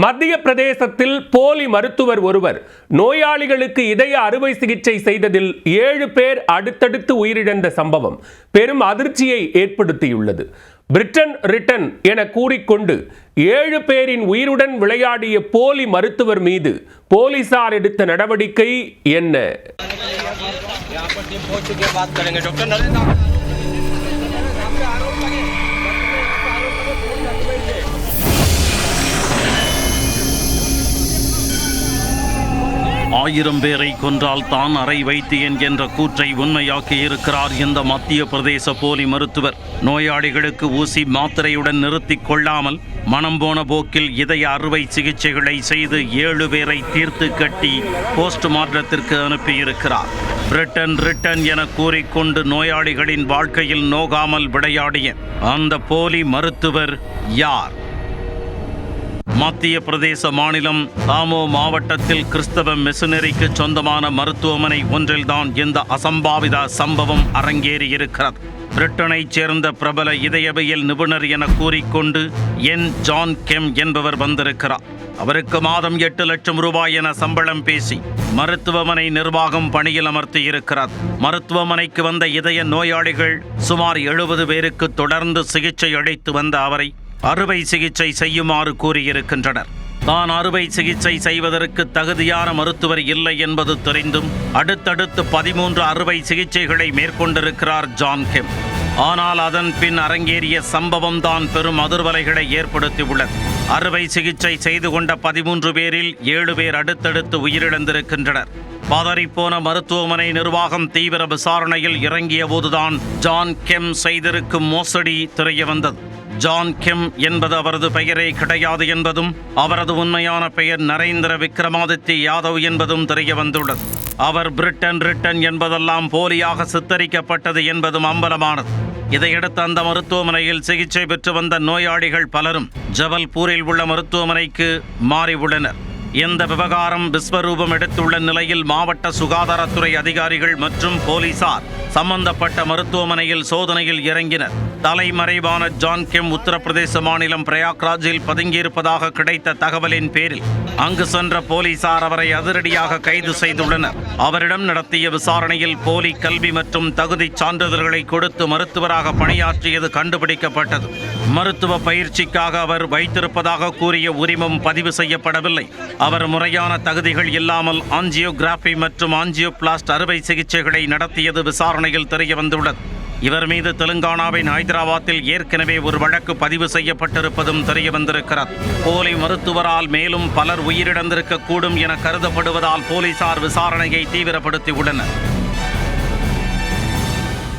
மத்திய பிரதேசத்தில் போலி மருத்துவர் ஒருவர் நோயாளிகளுக்கு இதய அறுவை சிகிச்சை செய்ததில் 7 பேர் அடுத்தடுத்து உயிரிழந்த சம்பவம் பெரும் அதிர்ச்சியை ஏற்படுத்தியுள்ளது. பிரிட்டன் ரிட்டன் என கூறிக்கொண்டு 7 பேரின் உயிருடன் விளையாடிய போலி மருத்துவர் மீது போலீசார் எடுத்த நடவடிக்கை என்ன? ஆயிரம் பேரை கொன்றால் தான் அறை வைத்தியன் என்ற கூற்றை உண்மையாக்கி இருக்கிறார் இந்த மத்திய பிரதேச போலி மருத்துவர். நோயாளிகளுக்கு ஊசி மாத்திரையுடன் நிறுத்திக் கொள்ளாமல் மனம் போன போக்கில் இதய அறுவை சிகிச்சைகளை செய்து 7 பேரை தீர்த்து கட்டி போஸ்ட்மார்ட்டத்திற்கு அனுப்பியிருக்கிறார். பிரிட்டன் ரிட்டன் என கூறிக்கொண்டு நோயாளிகளின் வாழ்க்கையில் நோகாமல் விளையாடிய அந்த போலி மருத்துவர் யார்? மத்திய பிரதேச மாநிலம் தாமோ மாவட்டத்தில் கிறிஸ்தவ மிஷனரிக்கு சொந்தமான மருத்துவமனை ஒன்றில்தான் இந்த அசம்பாவித சம்பவம் அரங்கேறியிருக்கிறது. பிரிட்டனைச் சேர்ந்த பிரபல இதயவியல் நிபுணர் என கூறிக்கொண்டு ஜான் கெம் என்பவர் வந்திருக்கிறார். அவருக்கு மாதம் 8 லட்சம் ரூபாய் என சம்பளம் பேசி மருத்துவமனை நிர்வாகம் பணியில் அமர்த்தியிருக்கிறார். மருத்துவமனைக்கு வந்த இதய நோயாளிகள் சுமார் 70 பேருக்கு தொடர்ந்து சிகிச்சை அளித்து வந்த அவரை அறுவை சிகிச்சை செய்யுமாறு கூறியிருக்கின்றனர். தான் அறுவை சிகிச்சை செய்வதற்கு தகுதியான மருத்துவர் இல்லை என்பது தெரிந்தும் அடுத்தடுத்து 13 அறுவை சிகிச்சைகளை மேற்கொண்டிருக்கிறார் ஜான் கெம். ஆனால் அதன் பின் அரங்கேறிய சம்பவம் தான் பெரும் அதிர்வலைகளை ஏற்படுத்தியுள்ளது. அறுவை சிகிச்சை செய்து கொண்ட 13 பேரில் 7 பேர் அடுத்தடுத்து உயிரிழந்திருக்கின்றனர். பதறிப்போன மருத்துவமனை நிர்வாகம் தீவிர விசாரணையில் இறங்கிய போதுதான் ஜான் கெம் செய்திருக்கும் மோசடி தெரிய வந்தது. ஜான் கெம் என்பது அவரது பெயரே கிடையாது என்பதும் அவரது உண்மையான பெயர் நரேந்திர விக்ரமாதித்ய யாதவ் என்பதும் தெரிய வந்துள்ளது. அவர் பிரிட்டன் ரிட்டன் என்பதெல்லாம் போலியாக சித்தரிக்கப்பட்டது என்பதும் அம்பலமானது. இதையடுத்து அந்த மருத்துவமனையில் சிகிச்சை பெற்று வந்த நோயாளிகள் பலரும் ஜபல்பூரில் உள்ள மருத்துவமனைக்கு மாறியுள்ளனர். இந்த விவகாரம் விஸ்வரூபம் எடுத்துள்ள நிலையில் மாவட்ட சுகாதாரத்துறை அதிகாரிகள் மற்றும் போலீசார் சம்பந்தப்பட்ட மருத்துவமனையில் சோதனையில் இறங்கினர். தலைமறைவான ஜான் கெம் உத்தரப்பிரதேச மாநிலம் பிரயாக்ராஜில் பதுங்கியிருப்பதாக கிடைத்த தகவலின் பேரில் அங்கு சென்ற போலீசார் அவரை அதிரடியாக கைது செய்துள்ளனர். அவரிடம் நடத்திய விசாரணையில் போலி கல்வி மற்றும் தகுதி சான்றிதழ்களை கொடுத்து மருத்துவராக பணியாற்றியது கண்டுபிடிக்கப்பட்டது. மருத்துவ பயிற்சிக்காக அவர் வைத்திருப்பதாக கூறிய உரிமம் பதிவு செய்யப்படவில்லை. அவர் முறையான தகுதிகள் இல்லாமல் ஆஞ்சியோகிராபி மற்றும் ஆஞ்சியோபிளாஸ்ட் அறுவை சிகிச்சைகளை நடத்தியது விசாரணையில் தெரிய வந்துள்ளது. இவர் மீது தெலுங்கானாவின் ஹைதராபாத்தில் ஏற்கனவே ஒரு வழக்கு பதிவு செய்யப்பட்டிருப்பதும் தெரிய வந்திருக்கிறது. போலி மருத்துவரால் மேலும் பலர் உயிரிழந்திருக்கக்கூடும் என கருதப்படுவதால் போலீசார் விசாரணையை தீவிரப்படுத்தியுள்ளனர்.